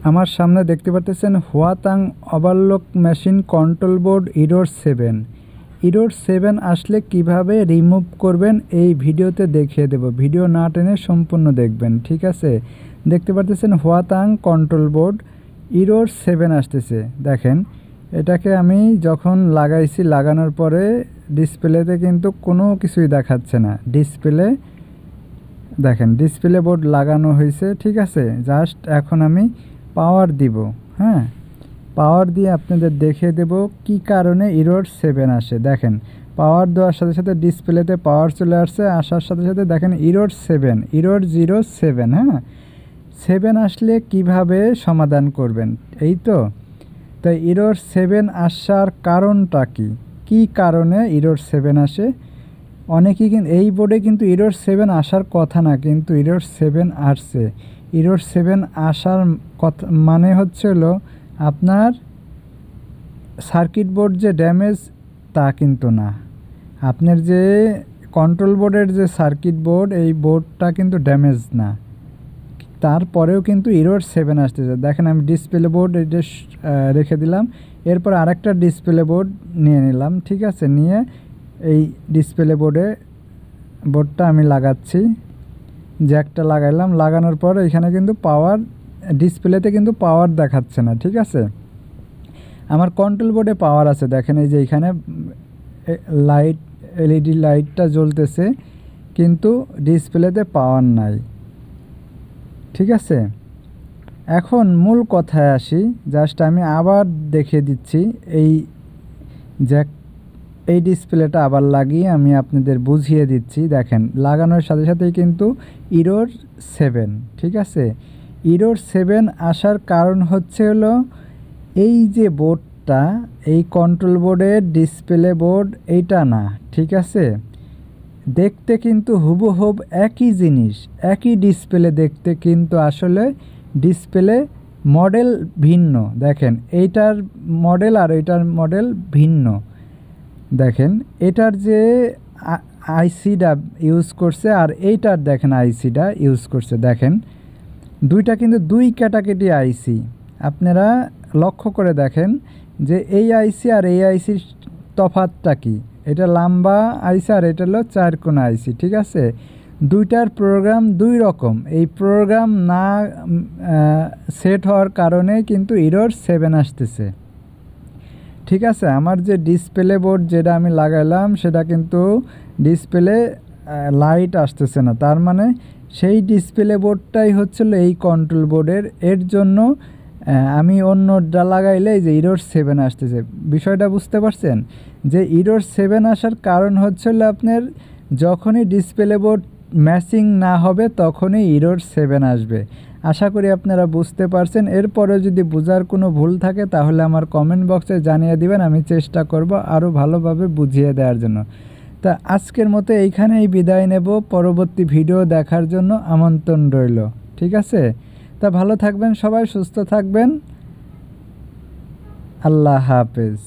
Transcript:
আমার সামনে দেখতে পাচ্ছেন Huatang overclock machine control board error 7। Error 7 আসলে কিভাবে রিমুভ করবেন এই ভিডিওতে দেখিয়ে দেব। ভিডিও না টেনে সম্পূর্ণ দেখবেন, ঠিক আছে। দেখতে পাচ্ছেন হুয়াতাং কন্ট্রোল বোর্ড ইরোর 7 আসতেছে। দেখেন, এটাকে আমি যখন লাগাইছি, লাগানোর পরে ডিসপ্লেতে কিন্তু কোনো কিছুই দেখাচ্ছে না। ডিসপ্লে দেখেন, ডিসপ্লে বোর্ড লাগানো হয়েছে, ঠিক আছে। জাস্ট এখন আমি পাওয়ার দিব, হ্যাঁ, পাওয়ার দিয়ে আপনাদের দেখিয়ে দেব কি কারণে ইরোর 7 আসে। দেখেন, পাওয়ার দেওয়ার সাথে সাথে ডিসপ্লেতে পাওয়ার চলে আসছে, আসার সাথে সাথে দেখেন ইরোর 7, ইরোর 07, হ্যাঁ। 7 আসলে কিভাবে সমাধান করবেন, এই তো। তাই ইরোর 7 আসার কারণটা কি, কি কারণে ইরোর 7 আসে? অনেকেই কিন্তু এই বোর্ডে কিন্তু ইরোর 7 আসার কথা না, কিন্তু ইরোর 7 আসছে। ইরোর 7 আসার কথা মানে হচ্ছে হলো আপনার সার্কিট বোর্ড যে ড্যামেজ তা কিন্তু না। আপনার যে কন্ট্রোল বোর্ডের যে সার্কিট বোর্ড, এই বোর্ডটা কিন্তু ড্যামেজ না, তারপরেও কিন্তু ইরোর 7 আসতেছে। দেখেন, আমি ডিসপ্লে বোর্ড এটা রেখে দিলাম, এরপর আরেকটা ডিসপ্লে বোর্ড নিয়ে নিলাম, ঠিক আছে। নিয়ে এই ডিসপ্লে বোর্ডটা আমি লাগাচ্ছি, জ্যাকটা লাগাইলাম। লাগানোর পর এখানে কিন্তু পাওয়ার, ডিসপ্লেতে কিন্তু পাওয়ার দেখাচ্ছে না, ঠিক আছে। আমার কন্ট্রোল বোর্ডে পাওয়ার আছে। দেখেন, এই যে এখানে লাইট, এলইডি লাইটটা জ্বলতেছে, কিন্তু ডিসপ্লেতে পাওয়ার নাই, ঠিক আছে। এখন মূল কথায় আসি, জাস্ট আমি আবার দেখিয়ে দিচ্ছি। এই জ্যাক, এই ডিসপ্লেটা আবার লাগিয়ে আমি আপনাদের বুঝিয়ে দিচ্ছি। দেখেন, লাগানোর সাথে সাথেই কিন্তু ইরোর 7, ঠিক আছে। ইরোর 7 আসার কারণ হচ্ছে হলো এই যে বোর্ডটা, এই কন্ট্রোল বোর্ডের ডিসপ্লে বোর্ড এইটা না, ঠিক আছে। দেখতে কিন্তু হুবহুব একই জিনিস, একই ডিসপ্লে দেখতে, কিন্তু আসলে ডিসপ্লে মডেল ভিন্ন। দেখেন, এইটার মডেল আর এইটার মডেল ভিন্ন। দেখেন, এটার যে আইসিটা ইউজ করছে আর এইটার দেখেন আইসিটা ইউজ করছে, দেখেন দুইটা কিন্তু দুই ক্যাটাগরি আইসি। আপনারা লক্ষ্য করে দেখেন যে এই আইসি আর এই আইসির তফাৎটা কি। এটা লম্বা আইসি আর এটা হলো 4 কোণ আইসি, ঠিক আছে। দুইটার প্রোগ্রাম দুই রকম। এই প্রোগ্রাম না সেট হওয়ার কারণে কিন্তু ইরোর 7 আসতেছে, ঠিক আছে। আমার যে ডিসপ্লে বোর্ড যেটা আমি লাগাইলাম, সেটা কিন্তু ডিসপ্লে লাইট আসতেছে না, তার মানে সেই ডিসপ্লে বোর্ডটাই হচ্ছিল এই কন্ট্রোল বোর্ডের। এর জন্য আমি অন্যটা লাগাইলে যে ইরোর 7 আসতেছে। বিষয়টা বুঝতে পারছেন যে ইরোর 7 আসার কারণ হচ্ছিল আপনার যখনই ডিসপ্লে বোর্ড ম্যাচিং না হবে তখনই ইরোর 7 আসবে। আশা করি আপনারা বুঝতে পারছেন। এরপরে যদি বোঝার কোনো ভুল থাকে তাহলে আমার কমেন্ট বক্সে জানিয়ে দিবেন, আমি চেষ্টা করব আরও ভালোভাবে বুঝিয়ে দেওয়ার জন্য। তা আজকের মতো এইখানেই বিদায় নেব। পরবর্তী ভিডিও দেখার জন্য আমন্ত্রণ রইল, ঠিক আছে। তা ভালো থাকবেন সবাই, সুস্থ থাকবেন। আল্লাহ হাফেজ।